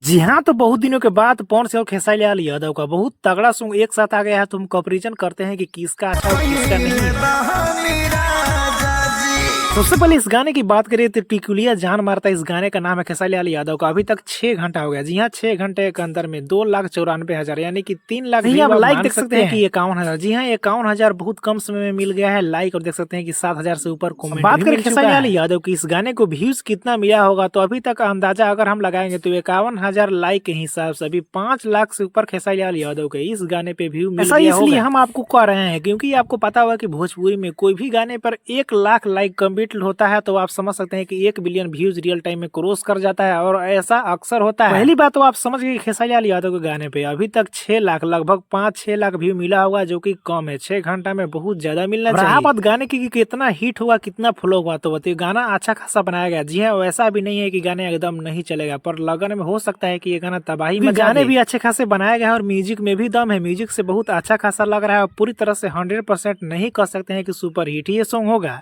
जी हाँ, तो बहुत दिनों के बाद पवन सिंह और खेसारी लाल यादव का बहुत तगड़ा सॉन्ग एक साथ आ गया है। तो हम कंपैरिजन करते हैं कि किसका अच्छा और किसका नहीं है। सबसे पहले इस गाने की बात करें तो टिकुलिया जान मारता है, इस गाने का नाम है खेसारी लाल यादव का। अभी तक 6 घंटा हो गया। जी हाँ, 6 घंटे के अंदर में 2,94,000 यानी कि 3 लाख आप लाइक देख सकते हैं कि 51,000। जी हाँ, 51,000 बहुत कम समय में मिल गया है लाइक। और देख सकते हैं कि 7,000 से ऊपर कमेंट। बात करें खेसारी लाल यादव की, इस गाने को व्यूज कितना मिला होगा तो अभी तक अंदाजा अगर हम लगाएंगे तो 51,000 लाइक के हिसाब से अभी 5 लाख से ऊपर खेसारी लाल यादव के इस गाने पे व्यू मिल गया होगा। इसलिए हम आपको कह रहे हैं क्योंकि आपको पता होगा कि भोजपुरी में कोई भी गाने पर 1 लाख लाइक कंप्लीट होता है तो आप समझ सकते हैं कि 1 बिलियन व्यूज रियल टाइम में क्रॉस कर जाता है। और ऐसा अक्सर होता है। पहली बात तो आप समझ गए खेसारी लाल यादव के गाने पे अभी तक 6 लाख लगभग 5-6 लाख व्यू मिला होगा, जो कि कम है। 6 घंटा में बहुत ज्यादा मिलना चाहिए। रहा बात गाने की कितना हिट होगा, कितना फ्लो होगा, तो बताइए गाना अच्छा खासा बनाया गया। जी हाँ, वैसा भी नहीं है कि गाने एकदम नहीं चलेगा, पर लगन में हो सकता है कि ये गाना तबाही में। गाने भी अच्छे खासे बनाया गया है और म्यूजिक में भी दम है। म्यूजिक से बहुत अच्छा खासा लग रहा है। पूरी तरह से 100% नहीं कह सकते हैं कि सुपर हिट ये सॉन्ग होगा।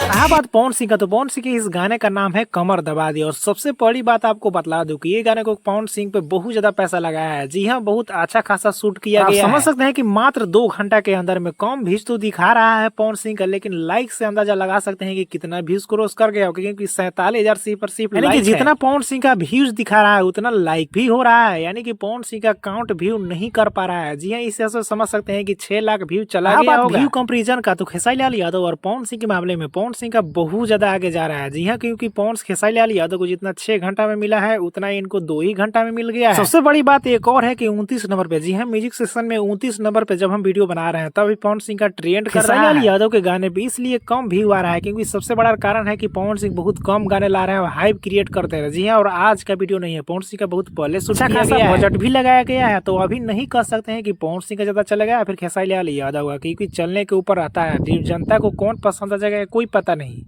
रहा बात पवन सिंह का, तो पवन सिंह के इस गाने का नाम है कमर दबा दी। और सबसे बड़ी बात आपको बतला दूं कि ये गाने को पवन सिंह पे बहुत ज्यादा पैसा लगाया है। जी हाँ, बहुत अच्छा खासा शूट किया गया है। समझ सकते हैं कि मात्र 2 घंटा के अंदर में कम व्यूज तो दिखा रहा है पवन सिंह का, लेकिन लाइक से अंदाजा लगा सकते हैं कि कितना व्यूज क्रॉस कर गया होगा, क्योंकि 47,000 सिर्फ यानी कि जितना पवन सिंह का व्यूज दिखा रहा है उतना लाइक भी हो रहा है। यानी कि पवन सिंह का काउंट व्यू नहीं कर पा रहा है। जी हाँ, इस से समझ सकते हैं कि 6 लाख व्यू चला गया होगा। व्यू कंपैरिजन का, तो खेसारी लाल यादव और पवन सिंह के मामले में पवन सिंह का बहुत ज्यादा आगे जा रहा है। जी हाँ, क्योंकि पवन खेसारी लाल यादव को जितना 6 घंटा में मिला है उतना इनको 2 ही घंटा में मिल गया है। सबसे बड़ी बात एक और है कि 29 नंबर पे, जी हाँ, म्यूजिक सेक्शन में 29 नंबर पे जब हम वीडियो बना रहे हैं तभी पवन सिंह का ट्रेंड कर रहा है। खेसारी लाल यादव के गाने पे इसलिए कम व्यू आ रहा है क्योंकि सबसे बड़ा कारण है कि पवन सिंह बहुत कम गाने ला रहे हैं और हाइप क्रिएट करते रहे। जी हाँ, और आज का वीडियो नहीं है, पवन सिंह का बहुत पहले शूट किया गया है, बजट भी लगाया गया है। तो अभी नहीं कह सकते हैं कि पवन सिंह का ज्यादा चलेगा या फिर खेसारी लाल यादव का, क्योंकि चलने के ऊपर रहता है। जनता को कौन पसंद आ जाएगा कोई पता नहीं।